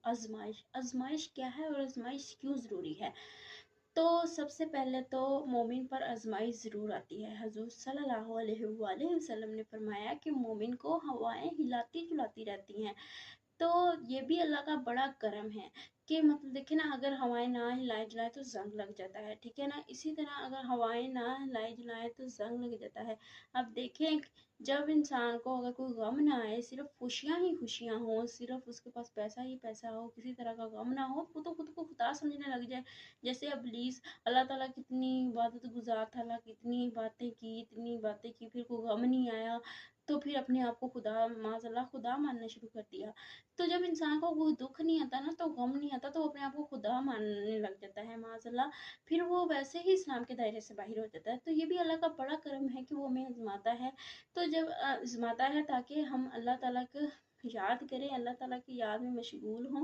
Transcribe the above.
आजमाइश क्या है और आजमाइश क्यों ज़रूरी है। तो सबसे पहले तो मोमिन पर आजमाइश ज़रूर आती है। हजूर सल्लल्लाहु अलैहि वसल्लम ने फरमाया कि मोमिन को हवाएं हिलाती जुलाती रहती हैं। तो ये भी अल्लाह का बड़ा करम है कि मतलब देखिए ना, अगर हवाएं ना हिलाए जुलाए तो जंग लग जाता है, ठीक है ना। इसी तरह अगर हवाएं ना हिलाए जुलाए तो जंग लग जाता है। अब देखें, जब इंसान को अगर कोई गम ना आए, सिर्फ खुशियां ही खुशियां हो, सिर्फ उसके पास पैसा ही पैसा हो, किसी तरह का गम ना हो, वो तो खुद को खुदा समझने लग जाए। जैसे इब्लीस, अल्लाह ताला कितनी इबादत गुजार था, अल्लाह कितनी बातें की, इतनी बातें की, फिर कोई गम नहीं आया तो फिर अपने आप को खुदा, माज़अल्लाह, खुदा मानना शुरू कर दिया। तो जब इंसान को कोई दुख नहीं आता ना, तो गम नहीं आता, तो वो अपने आप को खुदा मानने लग जाता है, माज़अल्लाह। फिर वो वैसे ही इस्लाम के दायरे से बाहर हो जाता है। तो ये भी अल्लाह का बड़ा करम है कि वो हमें आजमाता है। तो जब आजमाता है ताकि हम अल्लाह ताला को याद करें, अल्लाह ताला की याद में मशगूल हों।